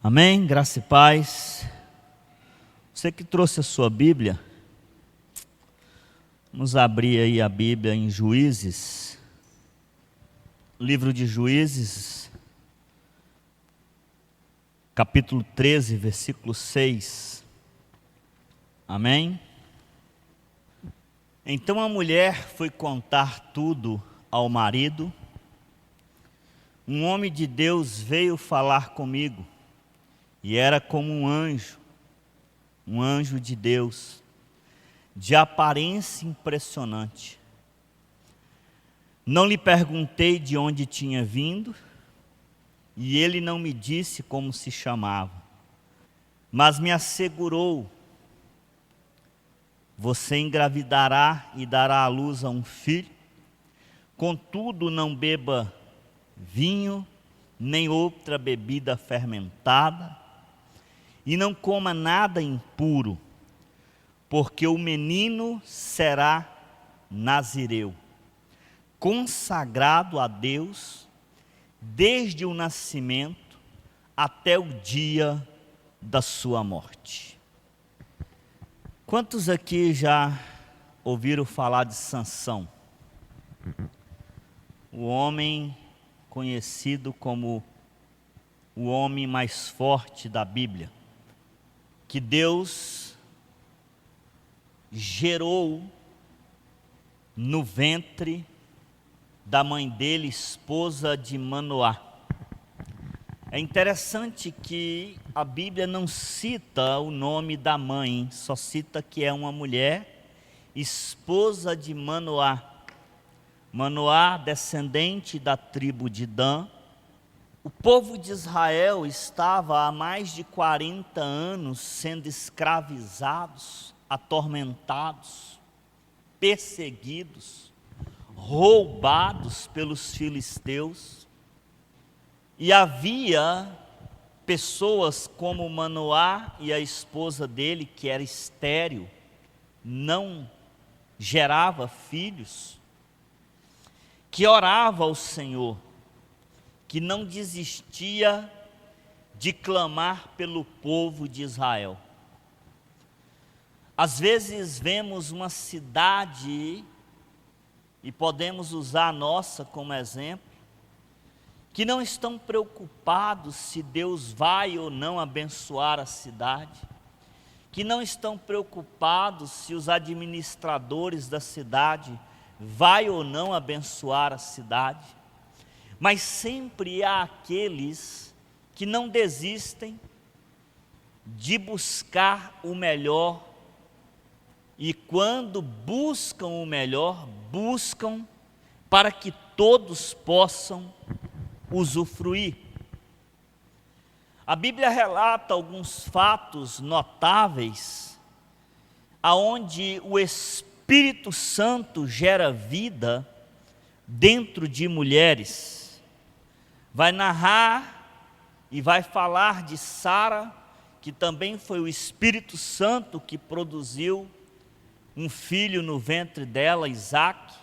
Amém? Graça e paz. Você que trouxe a sua Bíblia, vamos abrir aí a Bíblia em Juízes, livro de Juízes, capítulo 13, versículo 6. Amém? Então a mulher foi contar tudo ao marido. Um homem de Deus veio falar comigo, e era como um anjo de Deus, de aparência impressionante. Não lhe perguntei de onde tinha vindo, e ele não me disse como se chamava, mas me assegurou: você engravidará e dará à luz a um filho, contudo não beba vinho, nem outra bebida fermentada, e não coma nada impuro, porque o menino será nazireu, consagrado a Deus, desde o nascimento até o dia da sua morte. Quantos aqui já ouviram falar de Sansão? O homem conhecido como o homem mais forte da Bíblia, que Deus gerou no ventre da mãe dele, esposa de Manoá. É interessante que a Bíblia não cita o nome da mãe, só cita que é uma mulher, esposa de Manoá. Manoá, descendente da tribo de Dan. O povo de Israel estava há mais de 40 anos sendo escravizados, atormentados, perseguidos, roubados pelos filisteus. E havia pessoas como Manoá e a esposa dele, que era estéril, não gerava filhos, que orava ao Senhor, que não desistia de clamar pelo povo de Israel. Às vezes vemos uma cidade, e podemos usar a nossa como exemplo, que não estão preocupados se Deus vai ou não abençoar a cidade, que não estão preocupados se os administradores da cidade vai ou não abençoar a cidade, mas sempre há aqueles que não desistem de buscar o melhor, e quando buscam o melhor, buscam para que todos possam usufruir. A Bíblia relata alguns fatos notáveis, aonde o Espírito Santo gera vida dentro de mulheres. Vai narrar e vai falar de Sara, que também foi o Espírito Santo que produziu um filho no ventre dela, Isaque.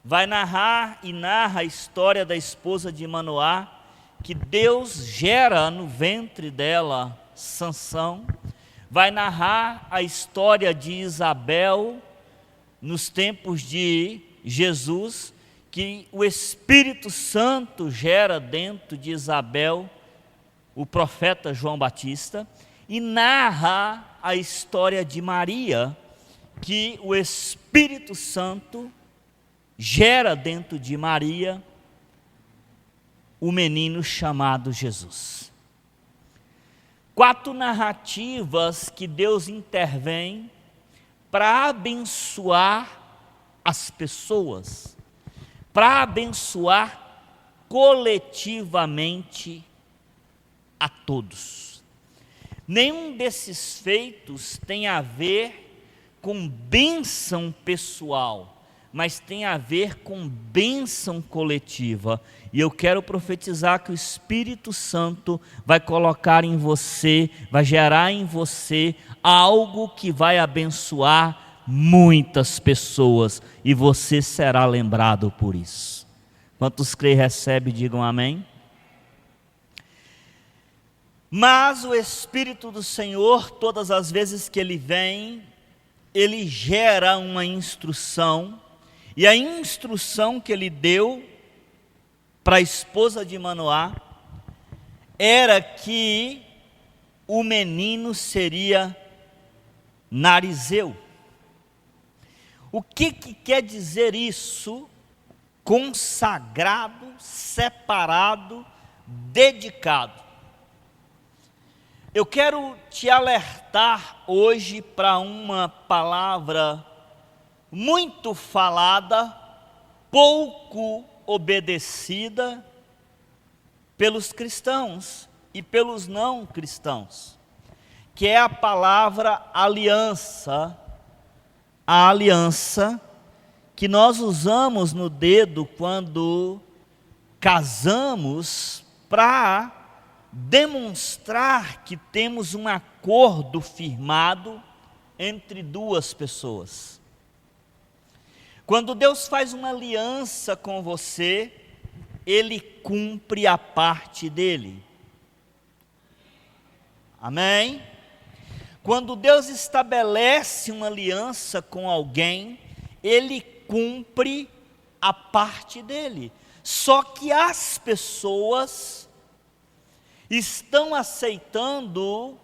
Vai narrar e narra a história da esposa de Manoá, que Deus gera no ventre dela Sansão. Vai narrar a história de Isabel nos tempos de Jesus, que o Espírito Santo gera dentro de Isabel o profeta João Batista, e narra a história de Maria, que o Espírito Santo gera dentro de Maria o menino chamado Jesus. 4 narrativas que Deus intervém para abençoar as pessoas, para abençoar coletivamente a todos. Nenhum desses feitos tem a ver com bênção pessoal, mas tem a ver com bênção coletiva. E eu quero profetizar que o Espírito Santo vai colocar em você, vai gerar em você algo que vai abençoar muitas pessoas, e você será lembrado por isso. Quantos creem e recebem, digam amém. Mas o Espírito do Senhor, todas as vezes que ele vem, ele gera uma instrução, e a instrução que ele deu para a esposa de Manoá era que o menino seria narizeu. O que quer dizer isso? Consagrado, separado, dedicado. Eu quero te alertar hoje para uma palavra muito falada, pouco obedecida pelos cristãos e pelos não cristãos, que é a palavra aliança. A aliança que nós usamos no dedo quando casamos para demonstrar que temos um acordo firmado entre duas pessoas. Quando Deus faz uma aliança com você, Ele cumpre a parte dele. Amém? Quando Deus estabelece uma aliança com alguém, Ele cumpre a parte dele. Só que as pessoas estão aceitando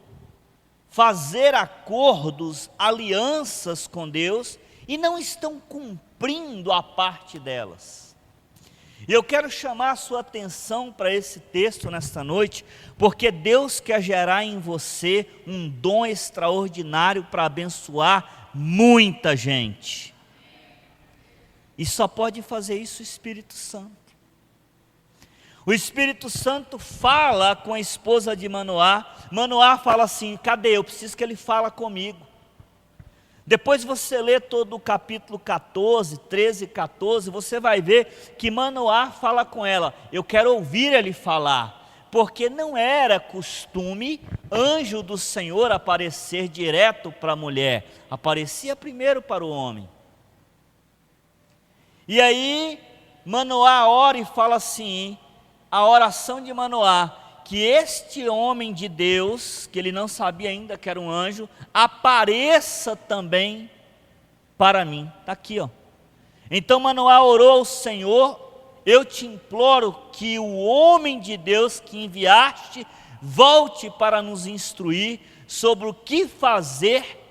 fazer acordos, alianças com Deus, e não estão cumprindo a parte delas. E eu quero chamar a sua atenção para esse texto nesta noite, porque Deus quer gerar em você um dom extraordinário para abençoar muita gente. E só pode fazer isso o Espírito Santo. O Espírito Santo fala com a esposa de Manoá. Manoá fala assim: cadê? Eu preciso que ele fale comigo. Depois você lê todo o capítulo 14, 13 e 14, você vai ver que Manoá fala com ela: eu quero ouvir ele falar, porque não era costume anjo do Senhor aparecer direto para a mulher, aparecia primeiro para o homem. E aí Manoá ora e fala assim, a oração de Manoá, que este homem de Deus, que ele não sabia ainda que era um anjo, apareça também para mim. Está aqui, ó. Então Manoá orou ao Senhor: eu te imploro que o homem de Deus que enviaste volte para nos instruir sobre o que fazer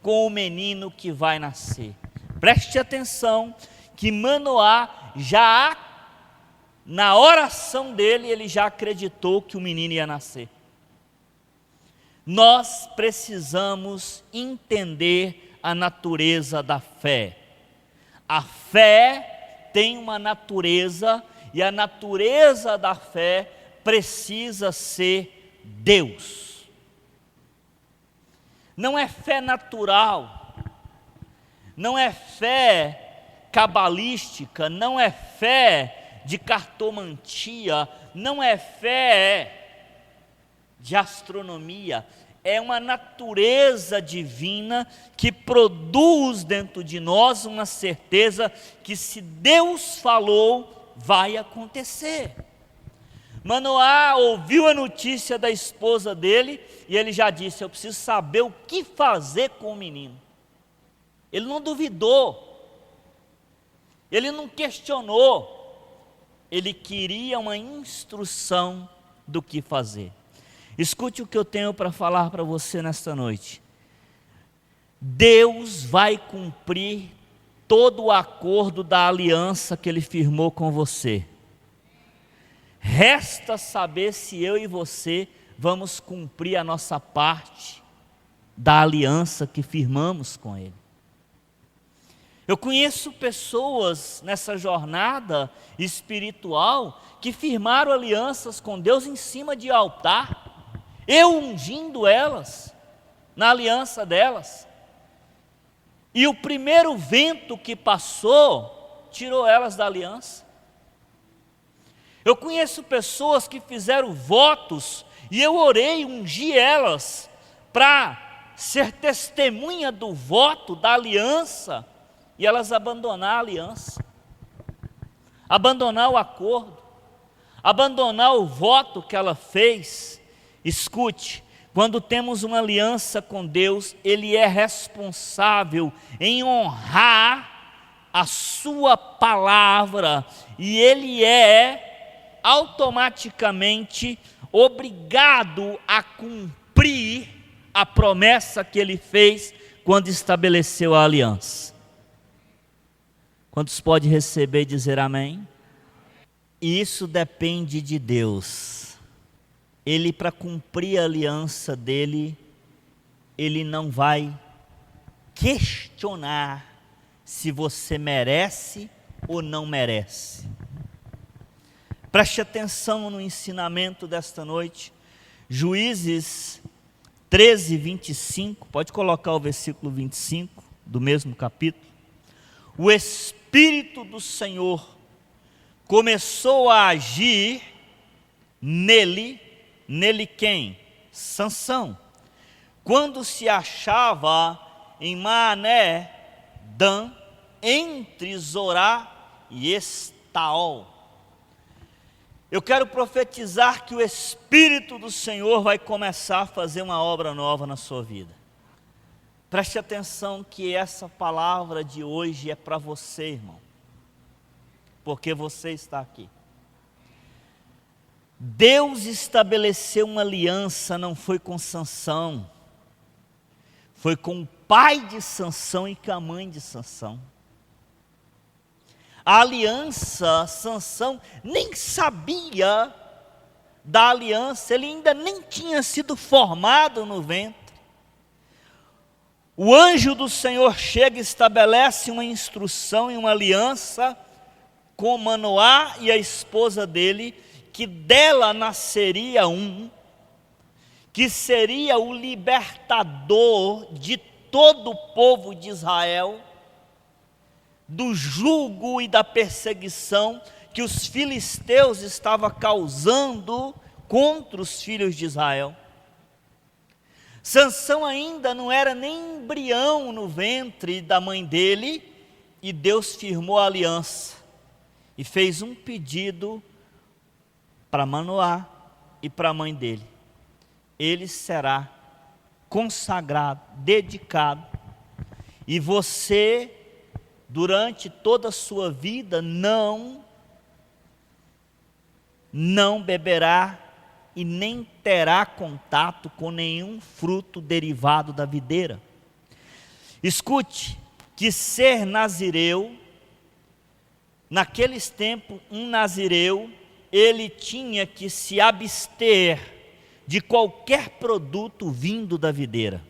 com o menino que vai nascer. Preste atenção que Manoá já, na oração dele, ele já acreditou que o menino ia nascer. Nós precisamos entender a natureza da fé. A fé tem uma natureza, e a natureza da fé precisa ser Deus. Não é fé natural, não é fé cabalística, não é fé de cartomantia, não é fé de astronomia, é uma natureza divina que produz dentro de nós uma certeza que se Deus falou, vai acontecer. Manoá ouviu a notícia da esposa dele e ele já disse: eu preciso saber o que fazer com o menino. Ele não duvidou, ele não questionou, ele queria uma instrução do que fazer. Escute o que eu tenho para falar para você nesta noite. Deus vai cumprir todo o acordo da aliança que Ele firmou com você. Resta saber se eu e você vamos cumprir a nossa parte da aliança que firmamos com Ele. Eu conheço pessoas nessa jornada espiritual que firmaram alianças com Deus em cima de altar, eu ungindo elas, na aliança delas, e o primeiro vento que passou, tirou elas da aliança. Eu conheço pessoas que fizeram votos, e eu orei, ungi elas, para ser testemunha do voto, da aliança, e elas abandonar a aliança, abandonar o acordo, abandonar o voto que ela fez, Escute, quando temos uma aliança com Deus, Ele é responsável em honrar a sua palavra e Ele é automaticamente obrigado a cumprir a promessa que Ele fez quando estabeleceu a aliança. Quantos podem receber e dizer amém? E isso depende de Deus. Ele, para cumprir a aliança dele, ele não vai questionar se você merece ou não merece. Preste atenção no ensinamento desta noite. Juízes 13, 25, pode colocar o versículo 25 do mesmo capítulo. O Espírito do Senhor começou a agir nele quem? Sansão. Quando se achava em Maané, Dan, entre Zorá e Estaol. Eu quero profetizar que o Espírito do Senhor vai começar a fazer uma obra nova na sua vida. Preste atenção que essa palavra de hoje é para você, irmão. Porque você está aqui. Deus estabeleceu uma aliança, não foi com Sansão. Foi com o pai de Sansão e com a mãe de Sansão. A aliança, Sansão nem sabia da aliança, ele ainda nem tinha sido formado no ventre. O anjo do Senhor chega e estabelece uma instrução e uma aliança com Manoá e a esposa dele, que dela nasceria que seria o libertador de todo o povo de Israel, do jugo e da perseguição que os filisteus estavam causando contra os filhos de Israel. Sansão ainda não era nem embrião no ventre da mãe dele, e Deus firmou a aliança e fez um pedido para Manoá e para a mãe dele. Ele será consagrado, dedicado, e você, durante toda a sua vida, não beberá e nem terá contato com nenhum fruto derivado da videira. Escute, que ser nazireu, naqueles tempos, um nazireu, ele tinha que se abster de qualquer produto vindo da videira.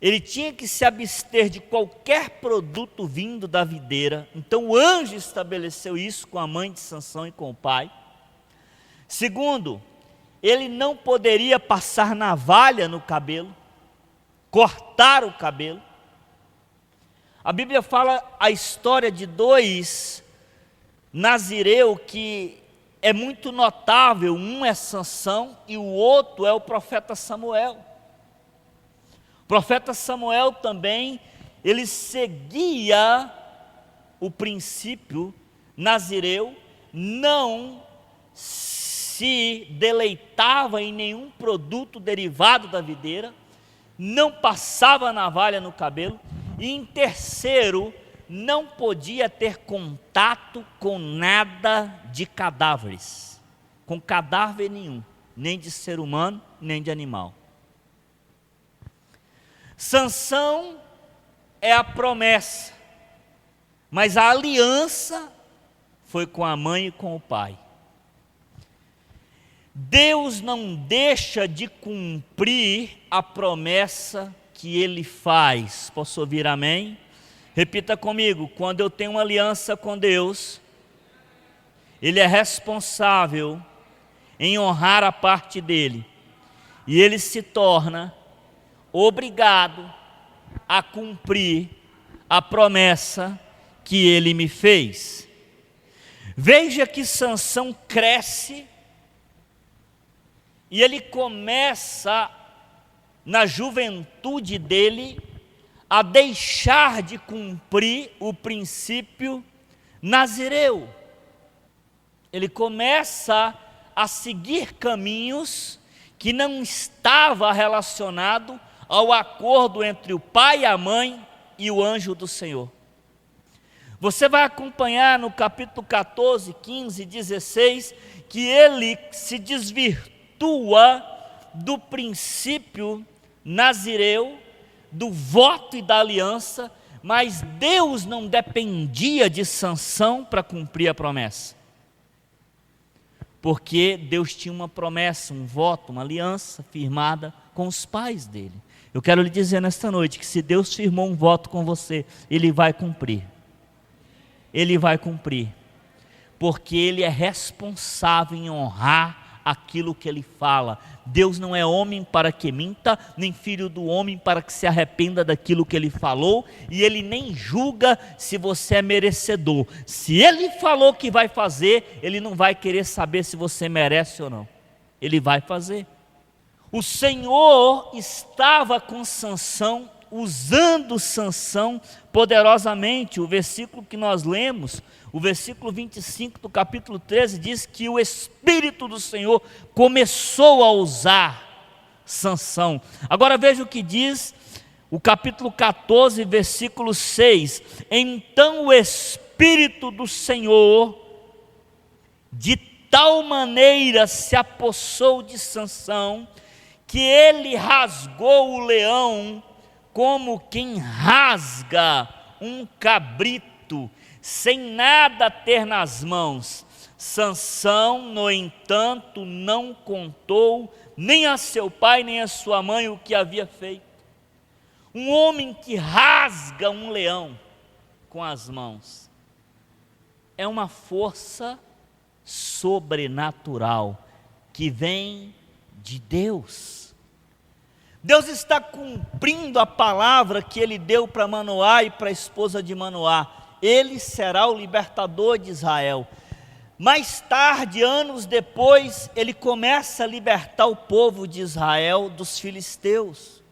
Ele tinha que se abster de qualquer produto vindo da videira. Então o anjo estabeleceu isso com a mãe de Sansão e com o pai. Segundo, ele não poderia passar navalha no cabelo, cortar o cabelo. A Bíblia fala a história de dois nazireus que é muito notável. Um é Sansão e o outro é o profeta Samuel. O profeta Samuel também, ele seguia o princípio nazireu, não se deleitava em nenhum produto derivado da videira, não passava navalha no cabelo, e em terceiro, não podia ter contato com nada de cadáveres, com cadáver nenhum, nem de ser humano, nem de animal. Sansão é a promessa, mas a aliança foi com a mãe e com o pai. Deus não deixa de cumprir a promessa que Ele faz. Posso ouvir amém? Repita comigo: quando eu tenho uma aliança com Deus, Ele é responsável em honrar a parte dEle, e Ele se torna obrigado a cumprir a promessa que Ele me fez. Veja que Sansão cresce, e ele começa, na juventude dele, a deixar de cumprir o princípio nazireu. Ele começa a seguir caminhos que não estava relacionado ao acordo entre o pai, a mãe e o anjo do Senhor. Você vai acompanhar no capítulo 14, 15 e 16 que ele se desvirtua do princípio nazireu, do voto e da aliança, mas Deus não dependia de Sansão para cumprir a promessa. Porque Deus tinha uma promessa, um voto, uma aliança firmada com os pais dele. Eu quero lhe dizer nesta noite que se Deus firmou um voto com você, Ele vai cumprir. Ele vai cumprir. Porque Ele é responsável em honrar aquilo que Ele fala. Deus não é homem para que minta, nem filho do homem para que se arrependa daquilo que Ele falou, e Ele nem julga se você é merecedor. Se Ele falou que vai fazer, Ele não vai querer saber se você merece ou não. Ele vai fazer. O Senhor estava com Sansão, usando Sansão poderosamente. O versículo que nós lemos, o versículo 25 do capítulo 13, diz que o Espírito do Senhor começou a usar Sansão. Agora veja o que diz o capítulo 14, versículo 6. Então o Espírito do Senhor de tal maneira se apossou de Sansão, que ele rasgou o leão como quem rasga um cabrito, sem nada ter nas mãos. Sansão, no entanto, não contou nem a seu pai nem a sua mãe o que havia feito. Um homem que rasga um leão com as mãos é uma força sobrenatural que vem de Deus. Deus está cumprindo a palavra que Ele deu para Manoá e para a esposa de Manoá. Ele será o libertador de Israel. Mais tarde, anos depois, Ele começa a libertar o povo de Israel dos filisteus.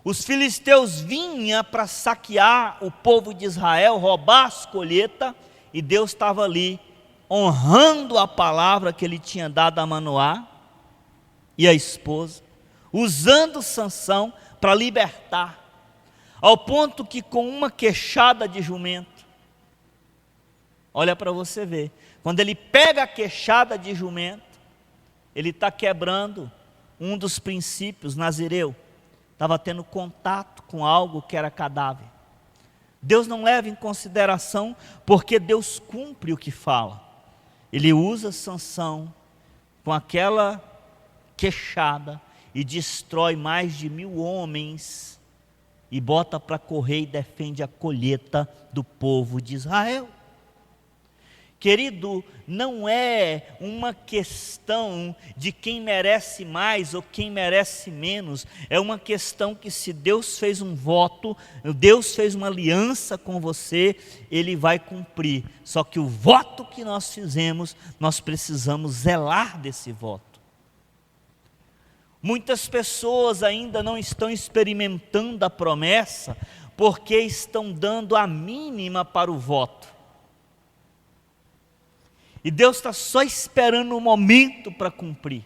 Os filisteus vinham para saquear o povo de Israel, roubar as colheitas, e Deus estava ali honrando a palavra que Ele tinha dado a Manoá e a esposa, usando Sansão para libertar, ao ponto que com uma queixada de jumento, olha para você ver, quando ele pega a queixada de jumento, ele está quebrando um dos princípios nazireu, estava tendo contato com algo que era cadáver. Deus não leva em consideração, porque Deus cumpre o que fala. Ele usa Sansão com aquela queixada e destrói mais de 1000 homens e bota para correr e defende a colheita do povo de Israel. Querido, não é uma questão de quem merece mais ou quem merece menos, é uma questão que se Deus fez um voto, Deus fez uma aliança com você, Ele vai cumprir. Só que o voto que nós fizemos, nós precisamos zelar desse voto. Muitas pessoas ainda não estão experimentando a promessa, porque estão dando a mínima para o voto. E Deus está só esperando o momento para cumprir.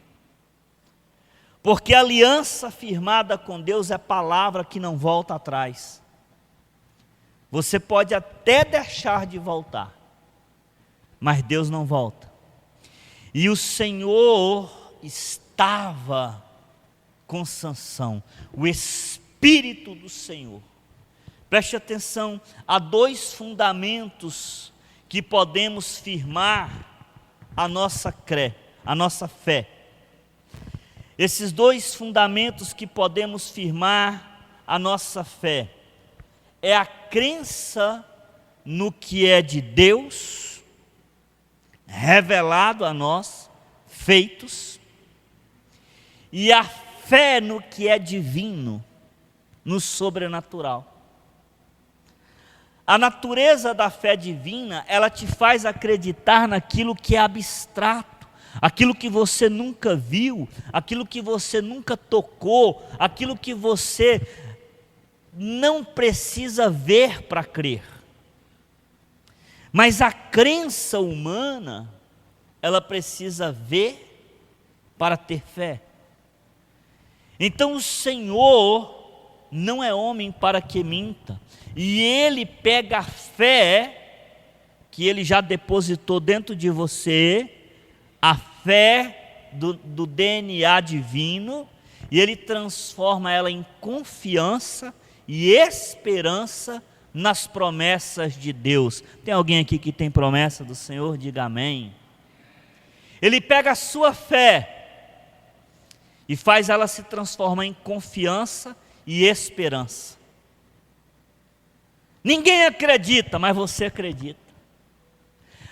Porque a aliança firmada com Deus é palavra que não volta atrás. Você pode até deixar de voltar, mas Deus não volta. E o Senhor estava com Sansão, o Espírito do Senhor. Preste atenção, há 2 fundamentos que podemos firmar a nossa fé. Esses 2 fundamentos que podemos firmar a nossa fé é a crença no que é de Deus, revelado a nós, feitos, e a fé no que é divino, no sobrenatural. A natureza da fé divina, ela te faz acreditar naquilo que é abstrato, aquilo que você nunca viu, aquilo que você nunca tocou, aquilo que você não precisa ver para crer. Mas a crença humana, ela precisa ver para ter fé. Então o Senhor não é homem para que minta, e Ele pega a fé que Ele já depositou dentro de você, a fé do DNA divino, e Ele transforma ela em confiança e esperança nas promessas de Deus. Tem alguém aqui que tem promessa do Senhor? Diga amém. Ele pega a sua fé e faz ela se transformar em confiança e esperança. Ninguém acredita, mas você acredita.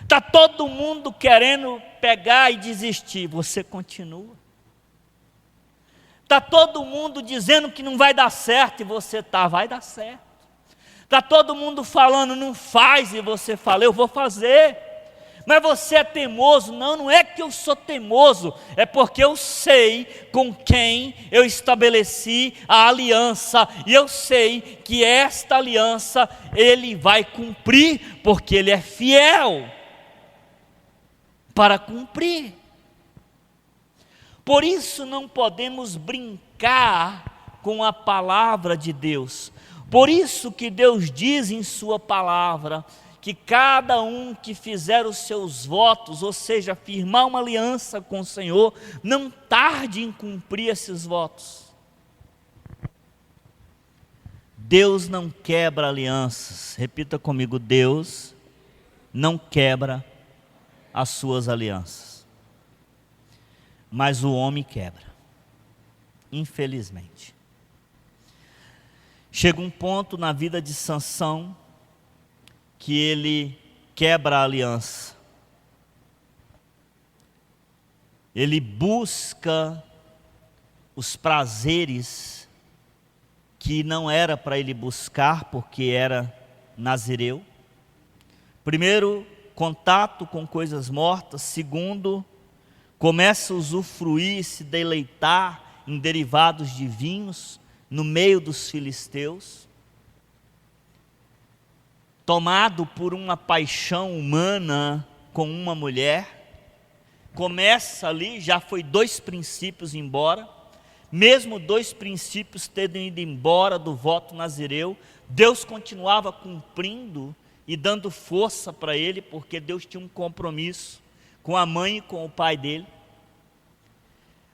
Está todo mundo querendo pegar e desistir, você continua. Está todo mundo dizendo que não vai dar certo e você vai dar certo. Está todo mundo falando não faz e você fala eu vou fazer. Mas você é teimoso? Não, não é que eu sou teimoso, é porque eu sei com quem eu estabeleci a aliança, e eu sei que esta aliança Ele vai cumprir, porque Ele é fiel para cumprir. Por isso não podemos brincar com a palavra de Deus. Por isso que Deus diz em sua palavra que cada um que fizer os seus votos, ou seja, firmar uma aliança com o Senhor, não tarde em cumprir esses votos. Deus não quebra alianças. Repita comigo, Deus não quebra as suas alianças. Mas o homem quebra, infelizmente. Chega um ponto na vida de Sansão que ele quebra a aliança. Ele busca os prazeres que não era para ele buscar, porque era nazireu. Primeiro, contato com coisas mortas. Segundo, começa a usufruir e se deleitar em derivados de vinhos no meio dos filisteus. Tomado por uma paixão humana com uma mulher, começa ali, já foi 2 princípios embora, mesmo 2 princípios tendo ido embora do voto nazireu, Deus continuava cumprindo e dando força para ele, porque Deus tinha um compromisso com a mãe e com o pai dele.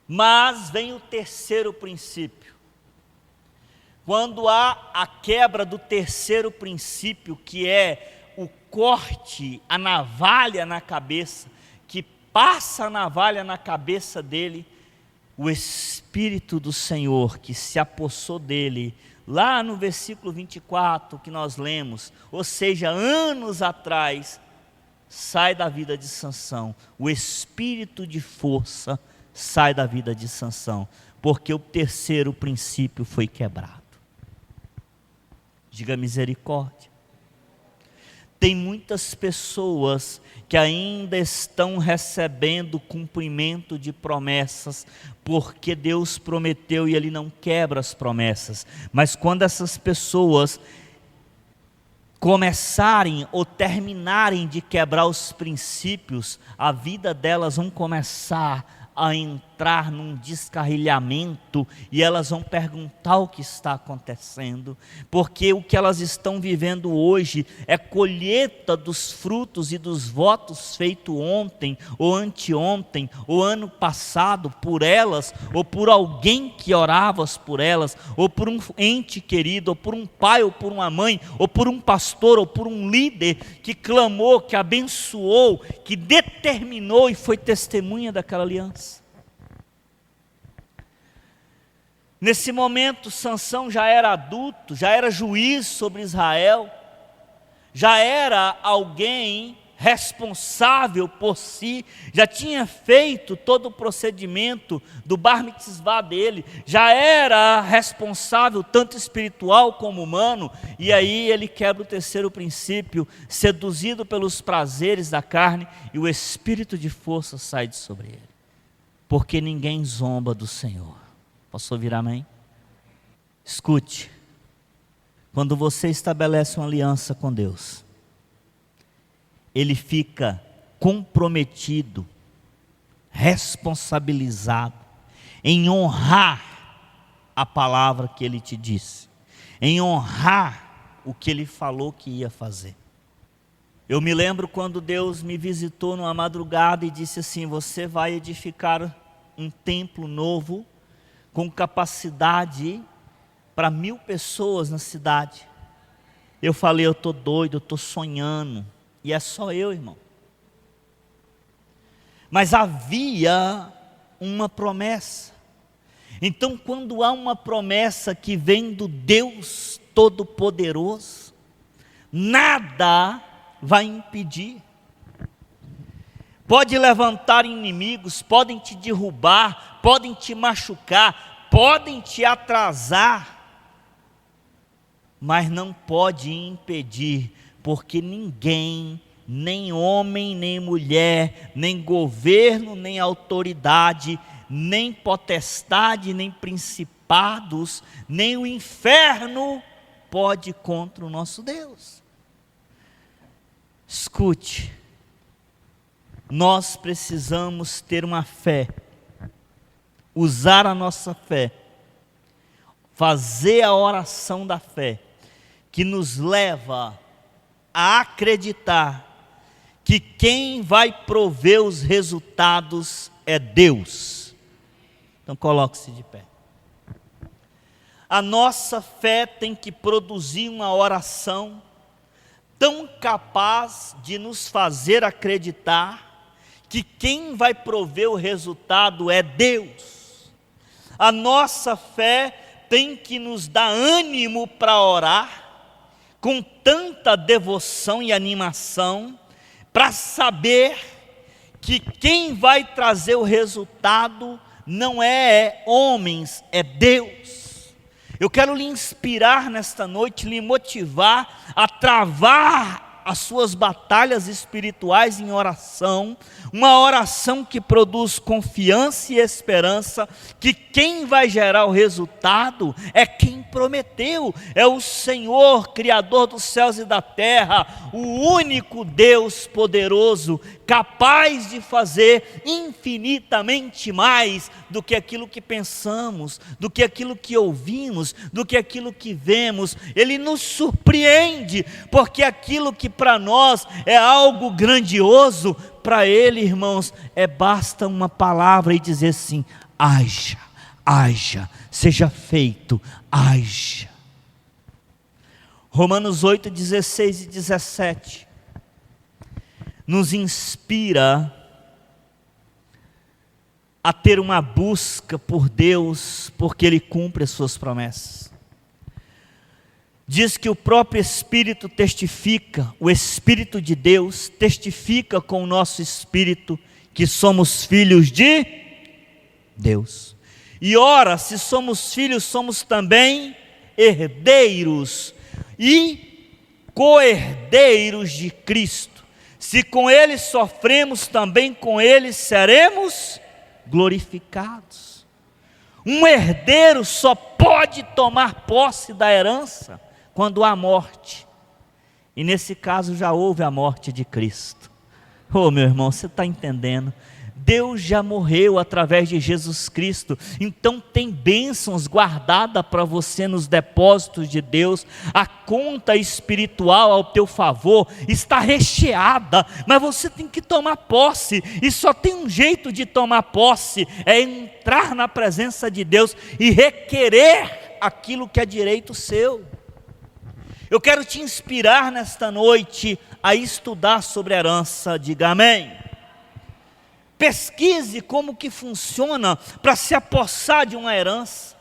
Mas vem o 3º princípio. Quando há a quebra do 3º princípio, que é o corte, a navalha na cabeça, que passa a navalha na cabeça dele, o Espírito do Senhor que se apossou dele, lá no versículo 24 que nós lemos, ou seja, anos atrás, sai da vida de Sansão. O espírito de força sai da vida de Sansão, porque o 3º princípio foi quebrado. Diga misericórdia. Tem muitas pessoas que ainda estão recebendo cumprimento de promessas, porque Deus prometeu e Ele não quebra as promessas. Mas quando essas pessoas começarem ou terminarem de quebrar os princípios, a vida delas vão começar a entrar num descarrilhamento, e elas vão perguntar o que está acontecendo, porque o que elas estão vivendo hoje é colheita dos frutos e dos votos feitos ontem, ou anteontem, ou ano passado, por elas, ou por alguém que orava por elas, ou por um ente querido, ou por um pai, ou por uma mãe, ou por um pastor, ou por um líder que clamou, que abençoou, que determinou e foi testemunha daquela aliança. Nesse momento, Sansão já era adulto, já era juiz sobre Israel, já era alguém responsável por si, já tinha feito todo o procedimento do bar mitzvah dele, já era responsável tanto espiritual como humano, e aí ele quebra o 3º princípio, seduzido pelos prazeres da carne, e o espírito de força sai de sobre ele, porque ninguém zomba do Senhor. Posso ouvir amém? Escute, quando você estabelece uma aliança com Deus, Ele fica comprometido, responsabilizado em honrar a palavra que Ele te disse, em honrar o que Ele falou que ia fazer. Eu me lembro quando Deus me visitou numa madrugada e disse assim: você vai edificar um templo novo com capacidade para 1000 pessoas na cidade. Eu falei: eu estou doido, eu estou sonhando. E é só eu, irmão. Mas havia uma promessa. Então, quando há uma promessa que vem do Deus Todo-Poderoso, nada vai impedir. Pode levantar inimigos, podem te derrubar, podem te machucar, podem te atrasar, mas não pode impedir, porque ninguém, nem homem, nem mulher, nem governo, nem autoridade, nem potestade, nem principados, nem o inferno pode contra o nosso Deus. Escute, nós precisamos ter uma fé, usar a nossa fé, fazer a oração da fé, que nos leva a acreditar que quem vai prover os resultados é Deus. Então coloque-se de pé. A nossa fé tem que produzir uma oração tão capaz de nos fazer acreditar que quem vai prover o resultado é Deus. A nossa fé tem que nos dar ânimo para orar, com tanta devoção e animação, para saber que quem vai trazer o resultado não é homens, é Deus. Eu quero lhe inspirar nesta noite, lhe motivar a travar as suas batalhas espirituais em oração, uma oração que produz confiança e esperança, que quem vai gerar o resultado é quem prometeu, é o Senhor, Criador dos céus e da terra, o único Deus poderoso, capaz de fazer infinitamente mais do que aquilo que pensamos, do que aquilo que ouvimos, do que aquilo que vemos. Ele nos surpreende, porque aquilo que para nós é algo grandioso, para Ele, irmãos, basta uma palavra e dizer assim: haja, haja, seja feito, haja. Romanos 8, 16 e 17 nos inspira a ter uma busca por Deus, porque Ele cumpre as suas promessas. Diz que o próprio Espírito testifica, o Espírito de Deus testifica com o nosso espírito que somos filhos de Deus. E ora, se somos filhos, somos também herdeiros e co-herdeiros de Cristo. Se com Ele sofremos, também com Ele seremos glorificados. Um herdeiro só pode tomar posse da herança quando há morte, e nesse caso já houve a morte de Cristo. Oh, meu irmão, você está entendendo? Deus já morreu através de Jesus Cristo, então tem bênçãos guardadas para você nos depósitos de Deus. A conta espiritual ao teu favor está recheada, mas você tem que tomar posse, e só tem um jeito de tomar posse, é entrar na presença de Deus e requerer aquilo que é direito seu. Eu quero te inspirar nesta noite a estudar sobre a herança. Diga amém. Pesquise como que funciona para se apossar de uma herança.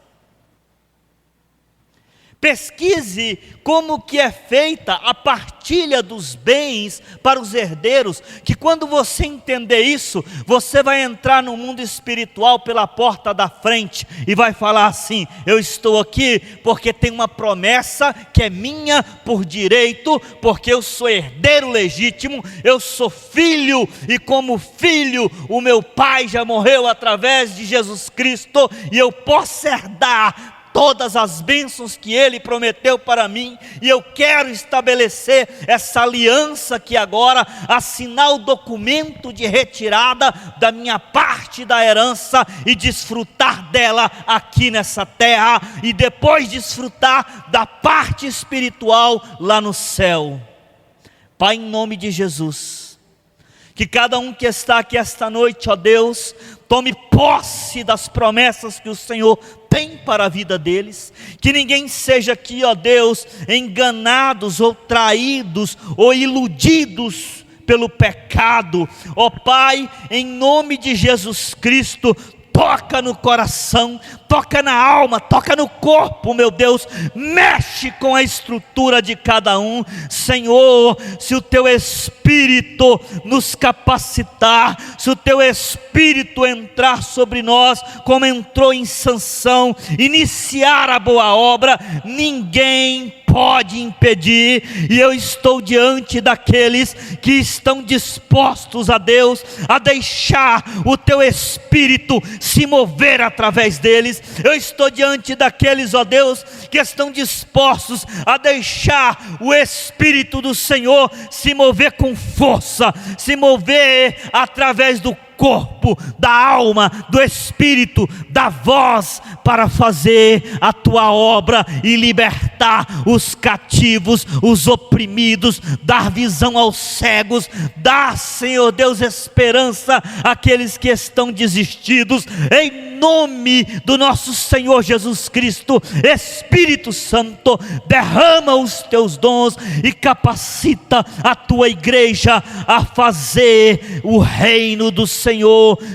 Pesquise como que é feita a partilha dos bens para os herdeiros, que quando você entender isso, você vai entrar no mundo espiritual pela porta da frente e vai falar assim: eu estou aqui porque tem uma promessa que é minha por direito, porque eu sou herdeiro legítimo, eu sou filho, e como filho, o meu pai já morreu através de Jesus Cristo, e eu posso herdar todas as bênçãos que Ele prometeu para mim, e eu quero estabelecer essa aliança que agora, assinar o documento de retirada da minha parte da herança e desfrutar dela aqui nessa terra, e depois desfrutar da parte espiritual lá no céu. Pai, em nome de Jesus, que cada um que está aqui esta noite, ó Deus, tome posse das promessas que o Senhor tem para a vida deles, que ninguém seja aqui, ó Deus, enganados ou traídos ou iludidos pelo pecado. Ó Pai, em nome de Jesus Cristo, toca no coração, toca na alma, toca no corpo, meu Deus, mexe com a estrutura de cada um. Senhor, se o Teu Espírito nos capacitar, se o Teu Espírito entrar sobre nós, como entrou em Sansão, iniciar a boa obra, ninguém pode impedir. E eu estou diante daqueles que estão dispostos a Deus, a deixar o Teu Espírito se mover através deles. Eu estou diante daqueles, ó Deus, que estão dispostos a deixar o Espírito do Senhor se mover com força, se mover através do corpo, da alma, do espírito, da voz, para fazer a Tua obra e libertar os cativos, os oprimidos, dar visão aos cegos, dar, Senhor Deus, esperança àqueles que estão desistidos, em nome do nosso Senhor Jesus Cristo. Espírito Santo, derrama os Teus dons e capacita a Tua igreja a fazer o reino do Senhor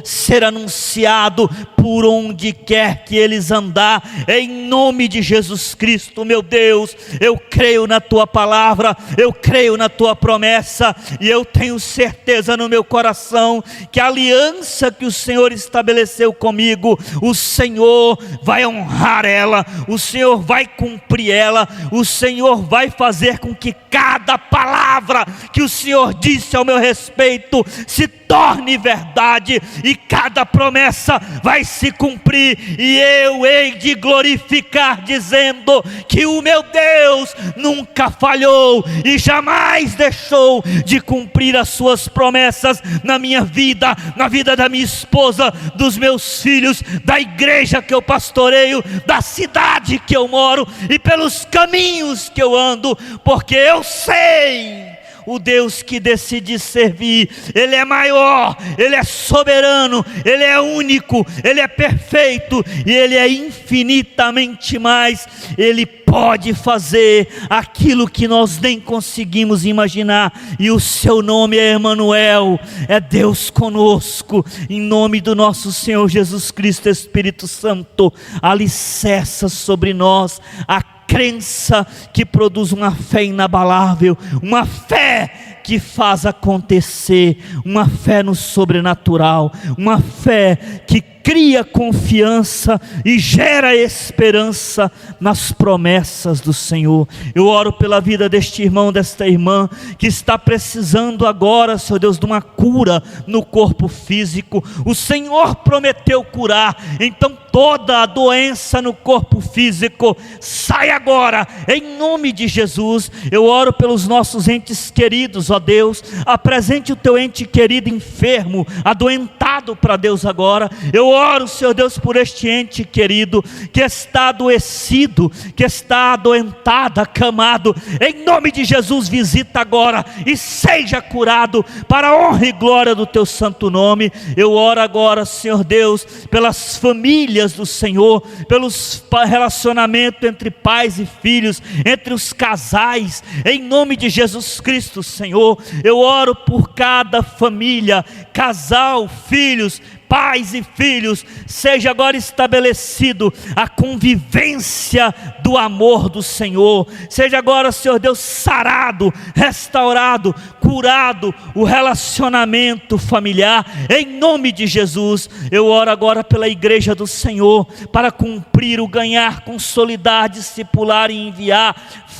ser anunciado por onde quer que eles andar, em nome de Jesus Cristo. Meu Deus, eu creio na Tua palavra, eu creio na Tua promessa, e eu tenho certeza no meu coração que a aliança que o Senhor estabeleceu comigo, o Senhor vai honrar ela, o Senhor vai cumprir ela, o Senhor vai fazer com que cada palavra que o Senhor disse ao meu respeito se torne verdade, e cada promessa vai se cumprir, e eu hei de glorificar, dizendo que o meu Deus nunca falhou e jamais deixou de cumprir as suas promessas na minha vida, na vida da minha esposa, dos meus filhos, da igreja que eu pastoreio, da cidade que eu moro e pelos caminhos que eu ando, porque eu sei o Deus que decidi servir. Ele é maior, Ele é soberano, Ele é único, Ele é perfeito, e Ele é infinitamente mais. Ele pode fazer aquilo que nós nem conseguimos imaginar, e o Seu nome é Emanuel, é Deus conosco. Em nome do nosso Senhor Jesus Cristo, Espírito Santo, alicerça sobre nós a crença que produz uma fé inabalável, uma fé que faz acontecer, uma fé no sobrenatural, uma fé que cria confiança e gera esperança nas promessas do Senhor. Eu oro pela vida deste irmão, desta irmã, que está precisando agora, Senhor Deus, de uma cura no corpo físico. O Senhor prometeu curar, então toda a doença no corpo físico sai agora, em nome de Jesus. Eu oro pelos nossos entes queridos, ó Deus, apresente o Teu ente querido enfermo, adoentado para Deus agora. Eu oro, Senhor Deus, por este ente querido que está adoecido, que está adoentado, acamado. Em nome de Jesus, visita agora e seja curado para a honra e glória do Teu santo nome. Eu oro agora, Senhor Deus, pelas famílias do Senhor, pelos relacionamentos entre pais e filhos, entre os casais, em nome de Jesus Cristo, Senhor. Eu oro por cada família, casal, filhos, pais e filhos, seja agora estabelecido a convivência do amor do Senhor, seja agora, Senhor Deus, sarado, restaurado, curado o relacionamento familiar, em nome de Jesus. Eu oro agora pela igreja do Senhor, para cumprir o ganhar, consolidar, discipular e enviar.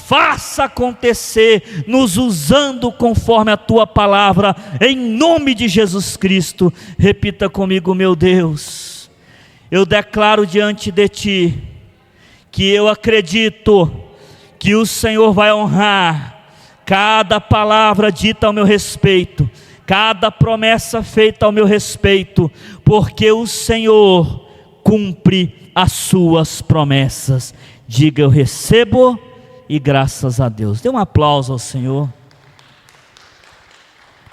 Faça acontecer, nos usando conforme a Tua palavra, em nome de Jesus Cristo. Repita comigo: meu Deus, eu declaro diante de Ti, que eu acredito que o Senhor vai honrar cada palavra dita ao meu respeito, cada promessa feita ao meu respeito, porque o Senhor cumpre as suas promessas. Diga: eu recebo, e graças a Deus. Dê um aplauso ao Senhor.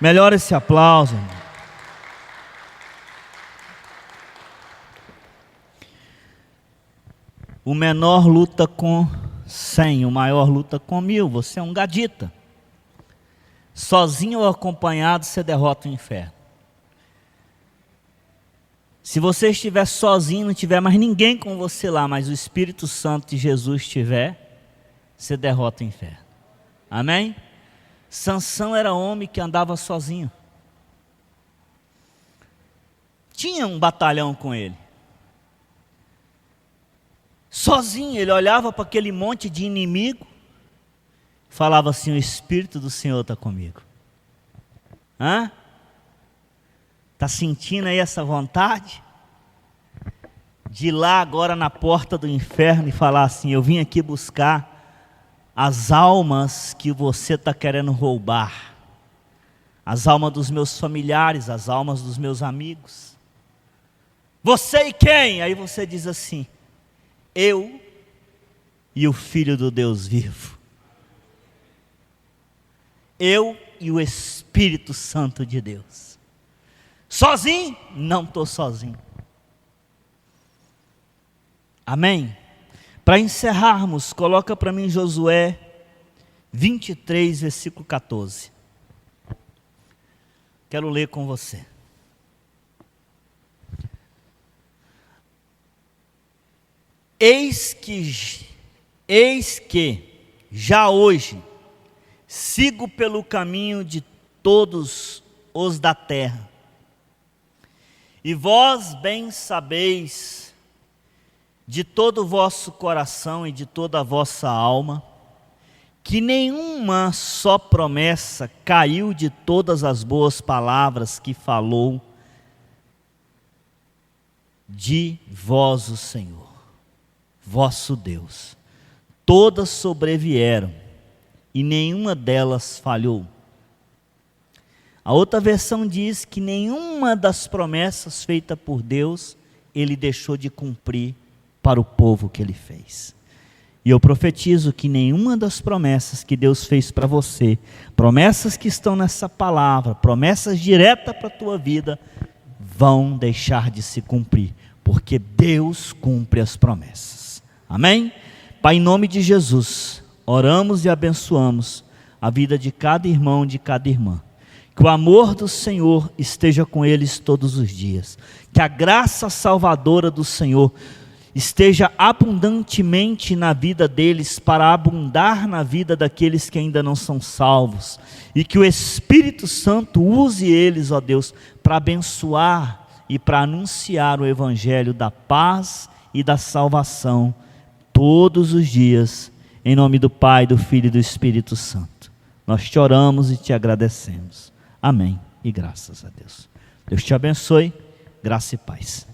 Melhora esse aplauso, irmão. O menor luta com 100, o maior luta com 1000. Você é um gadita. Sozinho ou acompanhado, você derrota o inferno. Se você estiver sozinho, não tiver mais ninguém com você lá, mas o Espírito Santo de Jesus estiver, você derrota o inferno. Amém? Sansão era homem que andava sozinho. Tinha um batalhão com ele. Sozinho, ele olhava para aquele monte de inimigo, falava assim: o Espírito do Senhor está comigo. Está sentindo aí essa vontade? De ir lá agora na porta do inferno e falar assim: eu vim aqui buscar as almas que você está querendo roubar. As almas dos meus familiares, as almas dos meus amigos. Você e quem? Aí você diz assim: eu e o Filho do Deus vivo. Eu e o Espírito Santo de Deus. Sozinho? Não estou sozinho. Amém? Para encerrarmos, coloca para mim Josué 23, versículo 14. Quero ler com você. Eis que já hoje sigo pelo caminho de todos os da terra, e vós bem sabeis de todo o vosso coração e de toda a vossa alma, que nenhuma só promessa caiu de todas as boas palavras que falou de vós o Senhor, vosso Deus. Todas sobrevieram e nenhuma delas falhou. A outra versão diz que nenhuma das promessas feitas por Deus ele deixou de cumprir para o povo que ele fez. E eu profetizo que nenhuma das promessas que Deus fez para você, promessas que estão nessa palavra, promessas diretas para a tua vida, vão deixar de se cumprir, porque Deus cumpre as promessas. Amém? Pai, em nome de Jesus, oramos e abençoamos a vida de cada irmão, de cada irmã. Que o amor do Senhor esteja com eles todos os dias. Que a graça salvadora do Senhor esteja abundantemente na vida deles, para abundar na vida daqueles que ainda não são salvos. E que o Espírito Santo use eles, ó Deus, para abençoar e para anunciar o Evangelho da paz e da salvação todos os dias, em nome do Pai, do Filho e do Espírito Santo. Nós te oramos e te agradecemos. Amém e graças a Deus. Deus te abençoe, graça e paz.